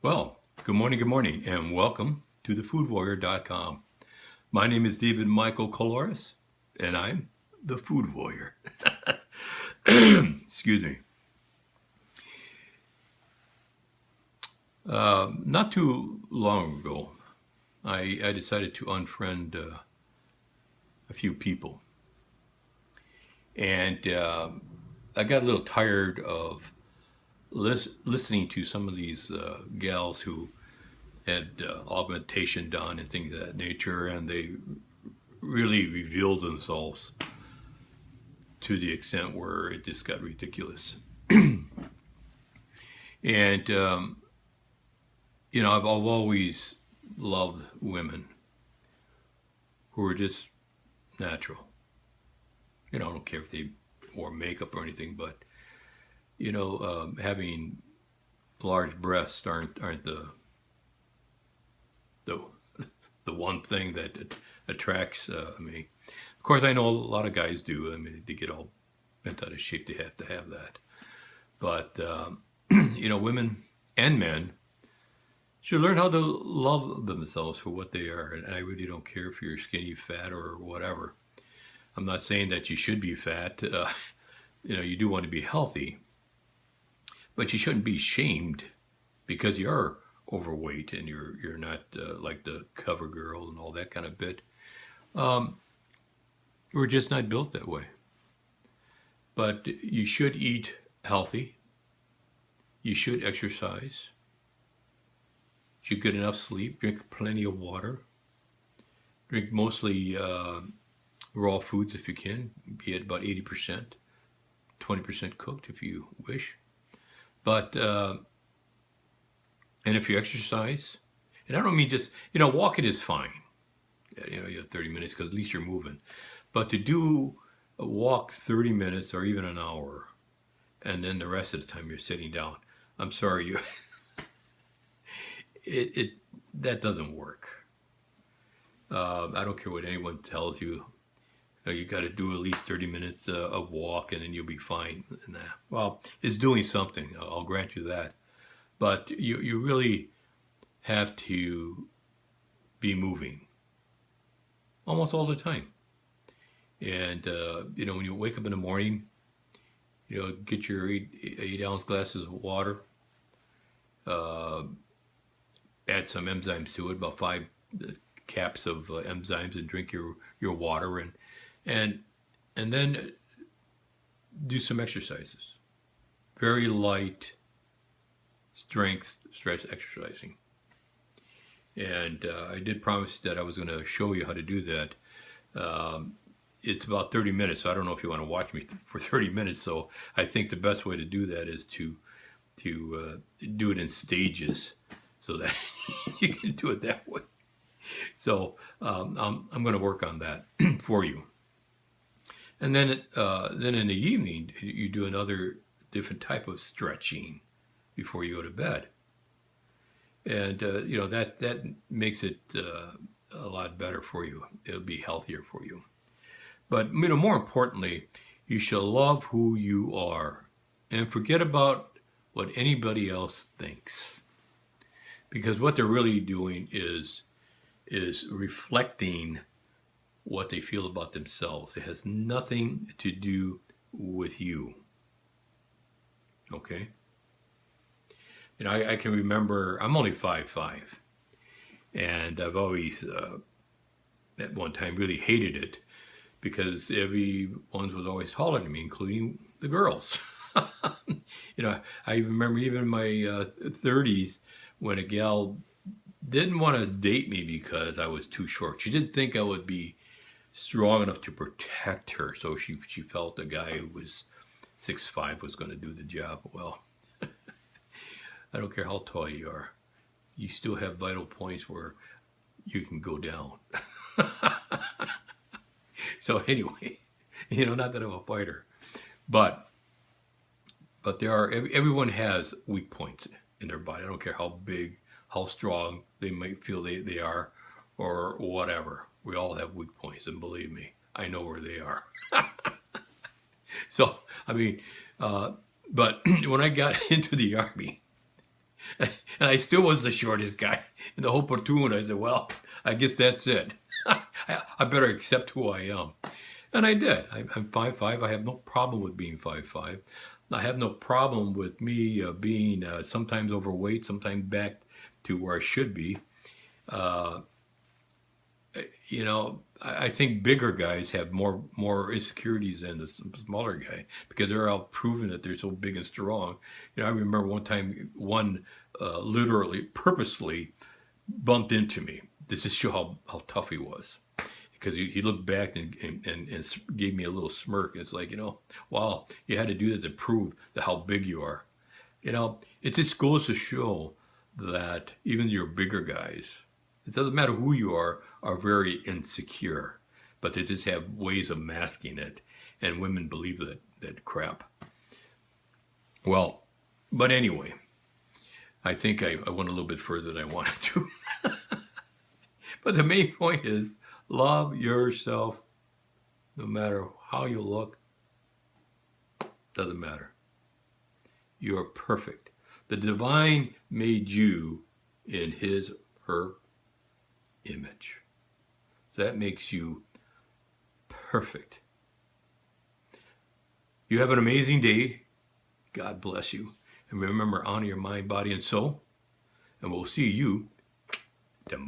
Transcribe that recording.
Well, good morning, and welcome to thefoodwarrior.com. My name is David Michael Coloris, and I'm the Food Warrior. Excuse me. Not too long ago, I decided to unfriend a few people, and I got a little tired of listening to some of these gals who had augmentation done and things of that nature, and they really revealed themselves to the extent where it just got ridiculous. And I've always loved women who are just natural. I don't care if they wore makeup or anything, but having large breasts aren't the the one thing that attracts me. Of course, I know a lot of guys do. I mean, they get all bent out of shape. They have to have that. But women and men should learn how to love themselves for what they are. And I really don't care if you're skinny, fat, or whatever. I'm not saying that you should be fat. You do want to be healthy, but you shouldn't be shamed because you're overweight and you're not like the cover girl and all that kind of bit. We're just not built that way. But you should eat healthy. You should exercise. You should get enough sleep. Drink plenty of water. Drink mostly raw foods if you can. Be at about 80%, 20% cooked if you wish. But and if you exercise, and I don't mean just walking is fine. You have 30 minutes because at least you're moving. But to do a walk 30 minutes or even an hour, and then the rest of the time you're sitting down, I'm sorry, that doesn't work. I don't care what anyone tells you. You got to do at least 30 minutes of walk, and then you'll be fine. Nah. Well, it's doing something. I'll grant you that. But you really have to be moving almost all the time. And, when you wake up in the morning, get your 8 ounce glasses of water, add some enzymes to it, about 5 caps of enzymes, and drink your water, and then do some exercises. Very light strength stretch exercising. And I did promise that I was going to show you how to do that. It's about 30 minutes, so I don't know if you want to watch me for 30 minutes. So I think the best way to do that is to do it in stages so that you can do it that way. So I'm going to work on that for you. And then in the evening, you do another different type of stretching before you go to bed. And, that makes it a lot better for you. It'll be healthier for you. But, more importantly, you shall love who you are and forget about what anybody else thinks. Because what they're really doing is reflecting what they feel about themselves. It has nothing to do with you. Okay? And I can remember, I'm only 5'5", and I've always, at one time, really hated it because everyone was always taller than me, including the girls. I remember even in my 30s when a gal didn't want to date me because I was too short. She didn't think I would be strong enough to protect her, so she felt a guy who was 6'5" was going to do the job. Well, I don't care how tall you are. You still have vital points where you can go down. So anyway, not that I'm a fighter, but everyone has weak points in their body. I don't care how big, how strong they might feel they are, or whatever. We all have weak points, and believe me, I know where they are. So, but when I got into the Army, And I still was the shortest guy in the whole platoon. I said, well, I guess that's it. I better accept who I am. And I did. I'm 5'5". I have no problem with being 5'5". I have no problem with me being sometimes overweight, sometimes back to where I should be. Uh, I think bigger guys have more insecurities than the smaller guy because they're all proven that they're so big and strong. I remember one time one literally purposely bumped into me. This just show how tough he was because he looked back and gave me a little smirk. It's like, wow, you had to do that to prove how big you are. It just goes to show that even your bigger guys, it doesn't matter who you are very insecure, but they just have ways of masking it. And women believe that crap. Well, but anyway, I think I went a little bit further than I wanted to. But the main point is love yourself no matter how you look. Doesn't matter. You're perfect. The divine made you in his, her image. So that makes you perfect. You have an amazing day. God bless you. And remember, honor your mind, body, and soul. And we'll see you